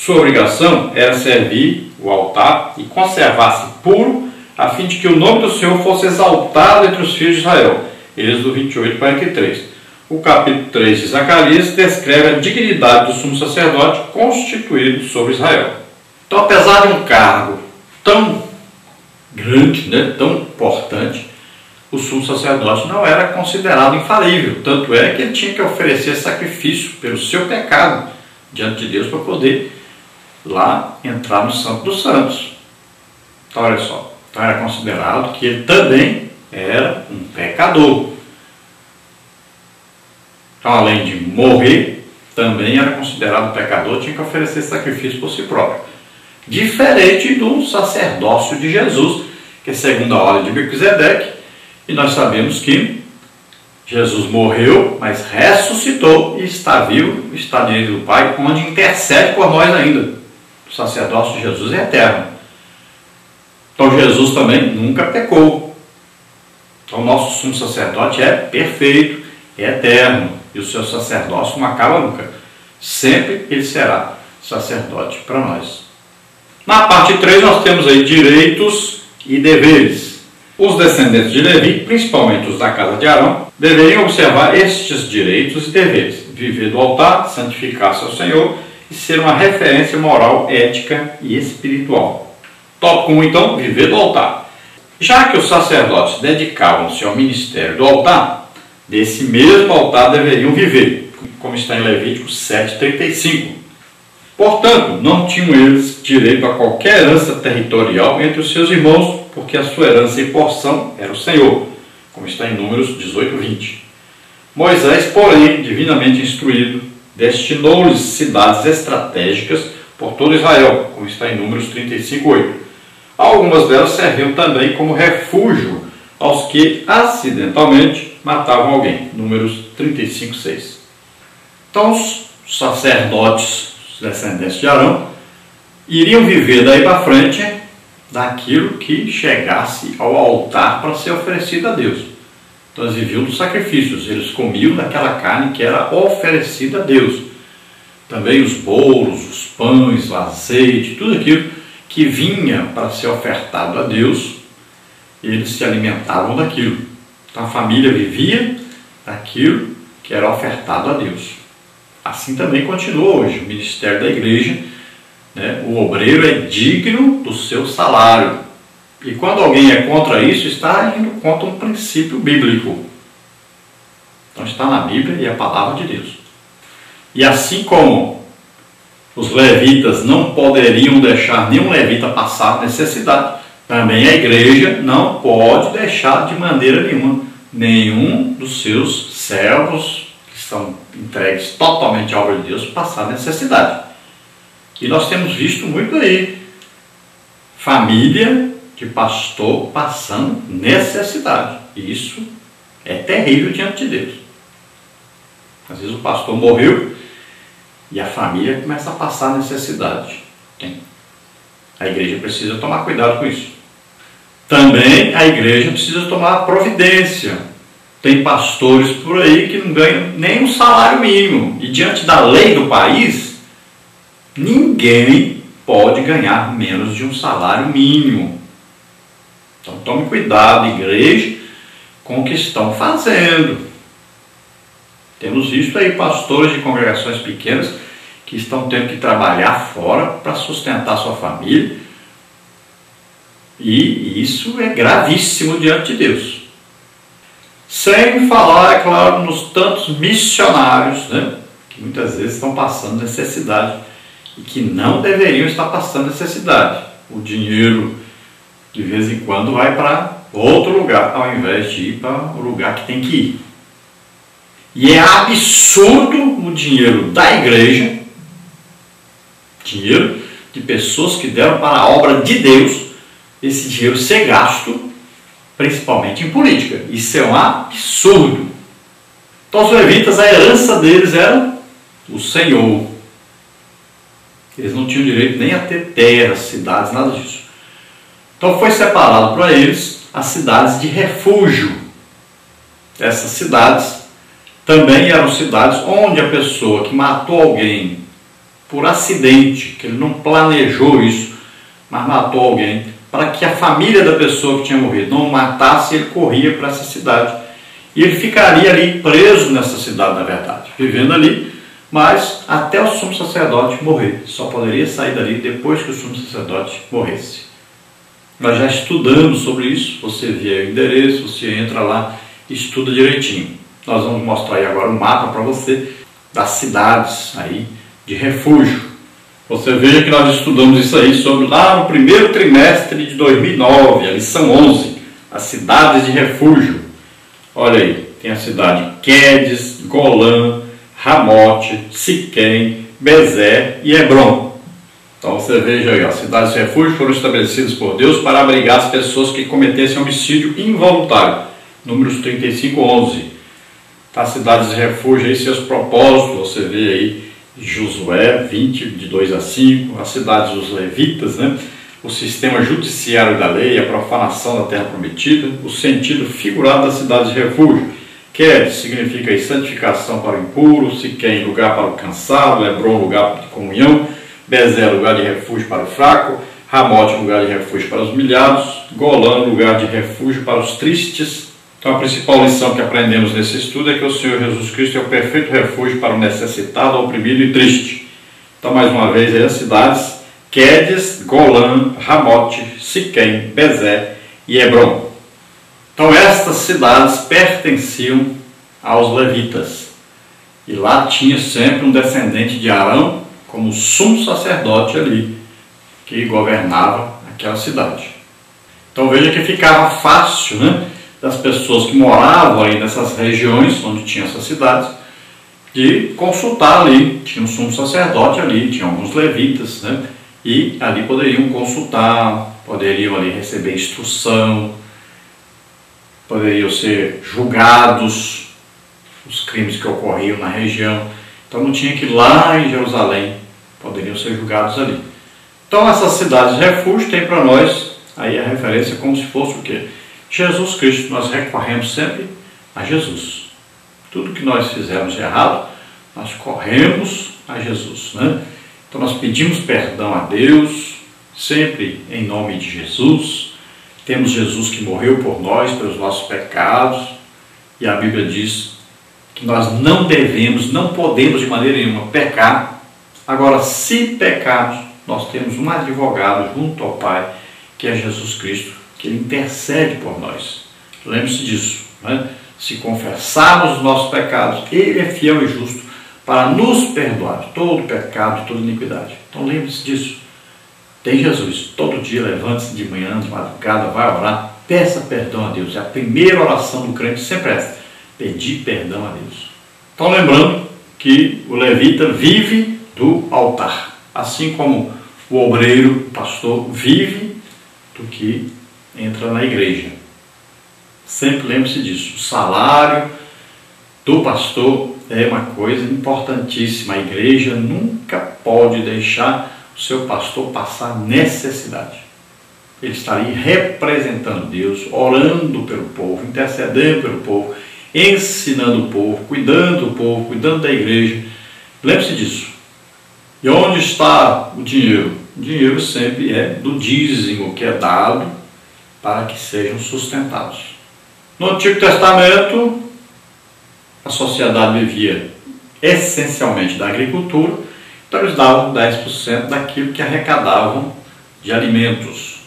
Sua obrigação era servir o altar e conservar-se puro, a fim de que o nome do Senhor fosse exaltado entre os filhos de Israel. Êxodo 28, 43. O capítulo 3 de Zacarias descreve a dignidade do sumo sacerdote constituído sobre Israel. Então, apesar de um cargo tão grande, tão importante, o sumo sacerdote não era considerado infalível. Tanto é que ele tinha que oferecer sacrifício pelo seu pecado diante de Deus para poder lá entrar no Santo dos Santos. Então, olha só, então era considerado que ele também era um pecador. Então, além de morrer, também era considerado pecador, tinha que oferecer sacrifício por si próprio. Diferente do sacerdócio de Jesus, que é segundo a ordem de Melquisedeque, e nós sabemos que Jesus morreu, mas ressuscitou e está vivo, está diante do Pai, onde intercede por nós ainda. O sacerdócio de Jesus é eterno. Então Jesus também nunca pecou. Então o nosso sumo sacerdote é perfeito, é eterno, e o seu sacerdócio não acaba nunca. Sempre ele será sacerdote para nós. Na parte 3 nós temos aí direitos e deveres. Os descendentes de Levi, principalmente os da casa de Arão, deveriam observar estes direitos e deveres: viver do altar, santificar-se ao Senhor e ser uma referência moral, ética e espiritual. Tópico 1, então, viver do altar. Já que os sacerdotes dedicavam-se ao ministério do altar, desse mesmo altar deveriam viver, como está em Levítico 7:35. Portanto, não tinham eles direito a qualquer herança territorial entre os seus irmãos, porque a sua herança e porção era o Senhor, como está em Números 18:20. Moisés, porém, divinamente instruído, destinou-lhes cidades estratégicas por todo Israel, como está em Números 35:8. Algumas delas serviam também como refúgio aos que acidentalmente matavam alguém, Números 35:6. Então, os sacerdotes, os descendentes de Arão, iriam viver daí para frente daquilo que chegasse ao altar para ser oferecido a Deus. Então eles viviam dos sacrifícios, eles comiam daquela carne que era oferecida a Deus. Também os bolos, os pães, o azeite, tudo aquilo que vinha para ser ofertado a Deus, eles se alimentavam daquilo. Então a família vivia daquilo que era ofertado a Deus. Assim também continua hoje o ministério da igreja. O obreiro é digno do seu salário. E quando alguém é contra isso, está indo contra um princípio bíblico. Então está na Bíblia e é a palavra de Deus. E assim como os levitas não poderiam deixar nenhum levita passar necessidade, também a igreja não pode deixar de maneira nenhum dos seus servos que estão entregues totalmente à obra de Deus passar necessidade. E nós temos visto muito aí família de pastor passando necessidade. E isso é terrível diante de Deus. Às vezes o pastor morreu e a família começa a passar necessidade. A igreja precisa tomar cuidado com isso. Também a igreja precisa tomar providência. Tem pastores por aí que não ganham nem um salário mínimo. E diante da lei do país, ninguém pode ganhar menos de um salário mínimo. Então tome cuidado, igreja, com o que estão fazendo. Temos visto aí pastores de congregações pequenas que estão tendo que trabalhar fora para sustentar sua família. E isso é gravíssimo diante de Deus. Sem falar, é claro, nos tantos missionários, que muitas vezes estão passando necessidade e que não deveriam estar passando necessidade. O dinheiro, de vez em quando, vai para outro lugar, ao invés de ir para o lugar que tem que ir. E é absurdo o dinheiro da igreja, dinheiro de pessoas que deram para a obra de Deus, esse dinheiro ser gasto, principalmente em política. Isso é um absurdo. Então os levitas, a herança deles era o Senhor. Eles não tinham direito nem a ter terras, cidades, nada disso. Então foi separado para eles as cidades de refúgio. Essas cidades também eram cidades onde a pessoa que matou alguém por acidente, que ele não planejou isso, mas matou alguém, para que a família da pessoa que tinha morrido não matasse, ele corria para essa cidade. E ele ficaria ali preso nessa cidade, na verdade, vivendo ali, mas até o sumo sacerdote morrer. Só poderia sair dali depois que o sumo sacerdote morresse. Nós já estudamos sobre isso, você vê o endereço, você entra lá e estuda direitinho. Nós vamos mostrar aí agora um mapa para você das cidades aí de refúgio. Você veja que nós estudamos isso aí sobre lá no primeiro trimestre de 2009, a lição 11, as cidades de refúgio. Olha aí, tem a cidade de Quedes, Golã, Ramote, Siquém, Bezer e Hebron. Então você veja aí, as cidades de refúgio foram estabelecidas por Deus para abrigar as pessoas que cometessem homicídio involuntário. Números 35:11. As cidades de refúgio aí, seus propósitos, você vê aí Josué 20, de 2 a 5, as cidades dos levitas, né? O sistema judiciário da lei, a profanação da terra prometida, o sentido figurado das cidades de refúgio. Quedes significa aí santificação para o impuro, Siquém, lugar para o cansado, Hebron, lugar de comunhão, Bezer, lugar de refúgio para o fraco, Ramote, lugar de refúgio para os humilhados, Golã, lugar de refúgio para os tristes. Então a principal lição que aprendemos nesse estudo é que o Senhor Jesus Cristo é o perfeito refúgio para o necessitado, oprimido e triste. Então mais uma vez aí as cidades Quedes, Golã, Ramote, Siquém, Bezer e Hebron. Então estas cidades pertenciam aos levitas. E lá tinha sempre um descendente de Arão como sumo sacerdote ali, que governava aquela cidade. Então veja que ficava fácil, né, das pessoas que moravam aí nessas regiões onde tinha essas cidades, de consultar ali. Tinha um sumo sacerdote ali, tinha alguns levitas, né? E ali poderiam consultar, poderiam ali receber instrução, poderiam ser julgados os crimes que ocorriam na região. Então não tinha que ir lá em Jerusalém, poderiam ser julgados ali. Então essas cidades de refúgio tem para nós aí a referência como se fosse o quê? Jesus Cristo. Nós recorremos sempre a Jesus. Tudo que nós fizermos de errado, nós corremos a Jesus, né? Então nós pedimos perdão a Deus, sempre em nome de Jesus. Temos Jesus que morreu por nós, pelos nossos pecados, e a Bíblia diz que nós não devemos, não podemos de maneira nenhuma pecar. Agora, se pecarmos, nós temos um advogado junto ao Pai, que é Jesus Cristo, que Ele intercede por nós. Lembre-se disso, né? Se confessarmos os nossos pecados, Ele é fiel e justo para nos perdoar de todo pecado, de toda iniquidade. Então lembre-se disso. Tem Jesus. Todo dia, levante-se de manhã, de madrugada, vai orar, peça perdão a Deus. É a primeira oração do crente, sempre essa: pedir perdão a Deus. Então lembrando que o levita vive do altar, assim como o obreiro, o pastor, vive do que entra na igreja. Sempre lembre-se disso. O salário do pastor é uma coisa importantíssima. A igreja nunca pode deixar o seu pastor passar necessidade. Ele está ali representando Deus, orando pelo povo, intercedendo pelo povo, ensinando o povo, cuidando do povo, cuidando da igreja. Lembre-se disso. E onde está o dinheiro? O dinheiro sempre é do dízimo que é dado para que sejam sustentados. No Antigo Testamento, a sociedade vivia essencialmente da agricultura, então eles davam 10% daquilo que arrecadavam de alimentos.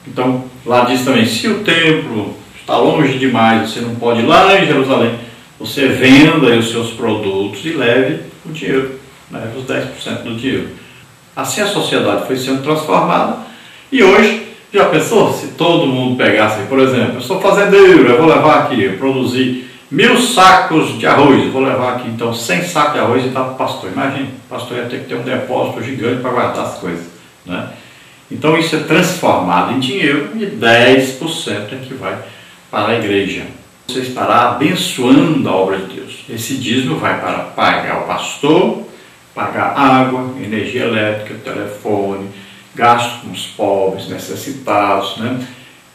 Então, lá diz também, se o templo está longe demais, você não pode ir lá em Jerusalém, você venda aí os seus produtos e leve o dinheiro, leve os 10% do dinheiro. Assim a sociedade foi sendo transformada, e hoje, já pensou se todo mundo pegasse, por exemplo, eu sou fazendeiro, eu vou levar aqui, eu produzi 1000 sacos de arroz, eu vou levar aqui então 100 sacos de arroz e dar para o pastor. Imagina, o pastor ia ter que ter um depósito gigante para guardar as coisas, né? Então isso é transformado em dinheiro e 10% é que vai para a igreja. Você estará abençoando a obra de Deus. Esse dízimo vai para pagar o pastor, pagar água, energia elétrica, telefone, gasto com os pobres, necessitados, né?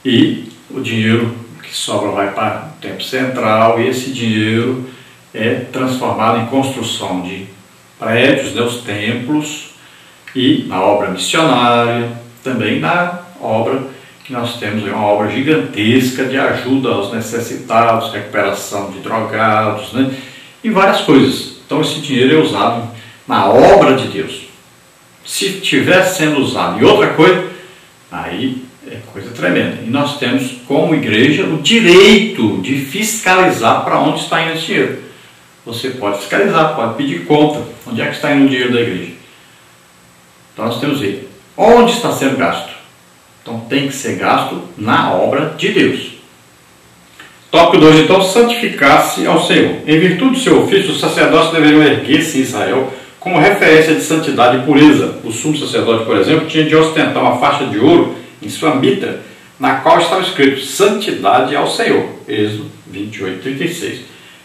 E o dinheiro que sobra vai para o tempo central, e esse dinheiro é transformado em construção de prédios, né, os templos, e na obra missionária, também na obra que nós temos, uma obra gigantesca de ajuda aos necessitados, recuperação de drogados, né, e várias coisas. Então esse dinheiro é usado na obra de Deus. Se estiver sendo usado em outra coisa, aí é coisa tremenda. E nós temos, como igreja, o direito de fiscalizar para onde está indo esse dinheiro. Você pode fiscalizar, pode pedir conta. Onde é que está indo o dinheiro da igreja? Então nós temos aí. Onde está sendo gasto? Então tem que ser gasto na obra de Deus. Tópico 2. Então, santificar-se ao Senhor. Em virtude do seu ofício, os sacerdotes deveriam erguer-se em Israel como referência de santidade e pureza. O sumo sacerdote, por exemplo, tinha de ostentar uma faixa de ouro em sua mitra, na qual estava escrito santidade ao Senhor. Êxodo 28:36.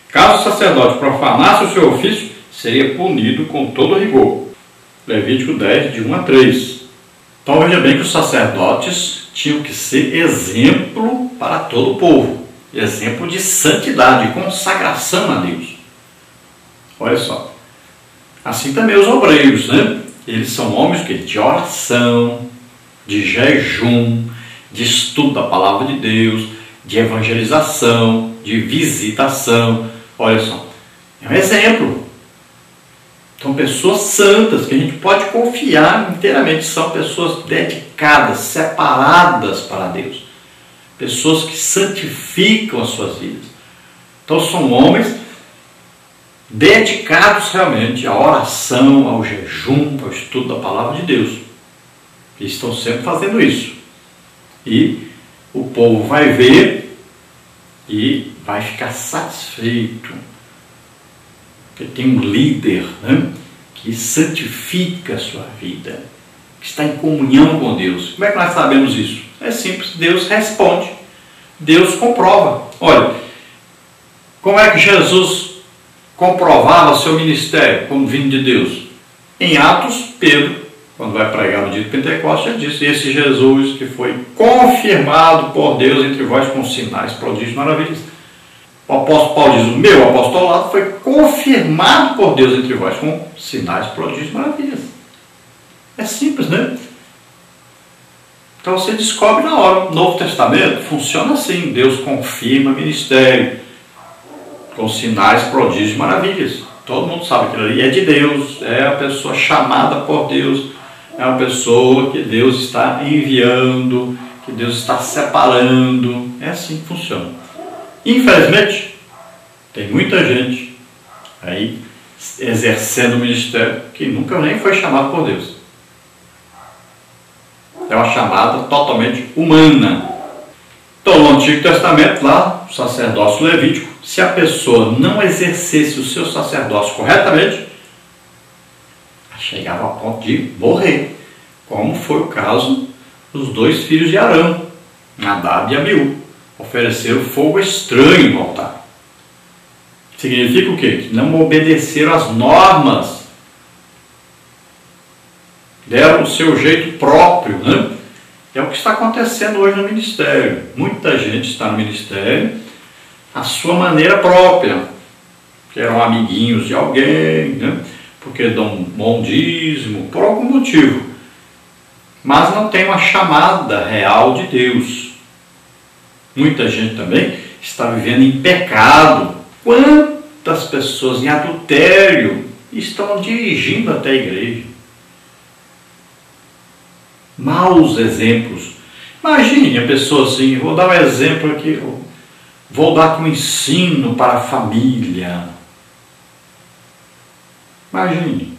Caso o sacerdote profanasse o seu ofício, seria punido com todo rigor. Levítico 10, de 1 a 3. Então veja bem que os sacerdotes tinham que ser exemplo para todo o povo. Exemplo de santidade, consagração a Deus. Olha só. Assim também os obreiros, né? Eles são homens de oração, de jejum, de estudo da palavra de Deus, de evangelização, de visitação. Olha só, é um exemplo. São pessoas santas que a gente pode confiar inteiramente. São pessoas dedicadas, separadas para Deus. Pessoas que santificam as suas vidas. Então são homens dedicados realmente à oração, ao jejum, ao estudo da palavra de Deus. E estão sempre fazendo isso. E o povo vai ver e vai ficar satisfeito. Porque tem um líder, né, que santifica a sua vida, que está em comunhão com Deus. Como é que nós sabemos isso? É simples, Deus responde, Deus comprova. Olha, como é que Jesus comprovava seu ministério como vindo de Deus? Em Atos, Pedro, quando vai pregar no dia de Pentecostes, ele disse: esse Jesus que foi confirmado por Deus entre vós com sinais, prodígios e maravilhas. O apóstolo Paulo diz: o meu apostolado foi confirmado por Deus entre vós com sinais, prodígios e maravilhas. É simples, né? Então você descobre na hora. O Novo Testamento funciona assim. Deus confirma ministério com sinais, prodígios e maravilhas. Todo mundo sabe que aquilo ali é de Deus, é a pessoa chamada por Deus, é uma pessoa que Deus está enviando, que Deus está separando. É assim que funciona. Infelizmente, tem muita gente aí exercendo o ministério que nunca nem foi chamado por Deus. É uma chamada totalmente humana. Então, no Antigo Testamento, lá, o sacerdócio levítico, se a pessoa não exercesse o seu sacerdócio corretamente, chegava ao ponto de morrer, como foi o caso dos dois filhos de Arão, Nadab e Abiú. Ofereceram fogo estranho no altar. Significa o quê? Que não obedeceram às normas, deram o seu jeito próprio, né? É o que está acontecendo hoje no ministério. Muita gente está no ministério à sua maneira própria, que eram amiguinhos de alguém, né? Porque dão bom dízimo, por algum motivo, mas não tem uma chamada real de Deus. Muita gente também está vivendo em pecado. Quantas pessoas em adultério estão dirigindo até a igreja? Maus exemplos. Imagine a pessoa assim, vou dar um exemplo aqui, vou dar aqui um ensino para a família. Imagine.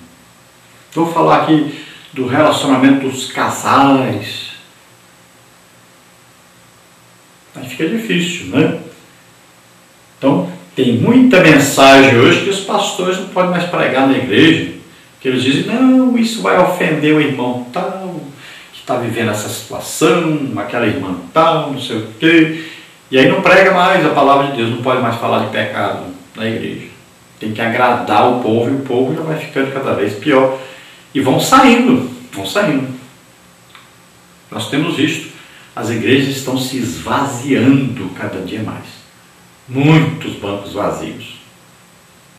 Vou falar aqui do relacionamento dos casais. Aí fica difícil, né? Então, tem muita mensagem hoje que os pastores não podem mais pregar na igreja, que eles dizem: não, isso vai ofender o irmão tal, que está vivendo essa situação, aquela irmã tal, não sei o quê. E aí não prega mais a palavra de Deus, não pode mais falar de pecado na igreja. Tem que agradar o povo, e o povo já vai ficando cada vez pior. E vão saindo, vão saindo. Nós temos visto, as igrejas estão se esvaziando cada dia mais. Muitos bancos vazios.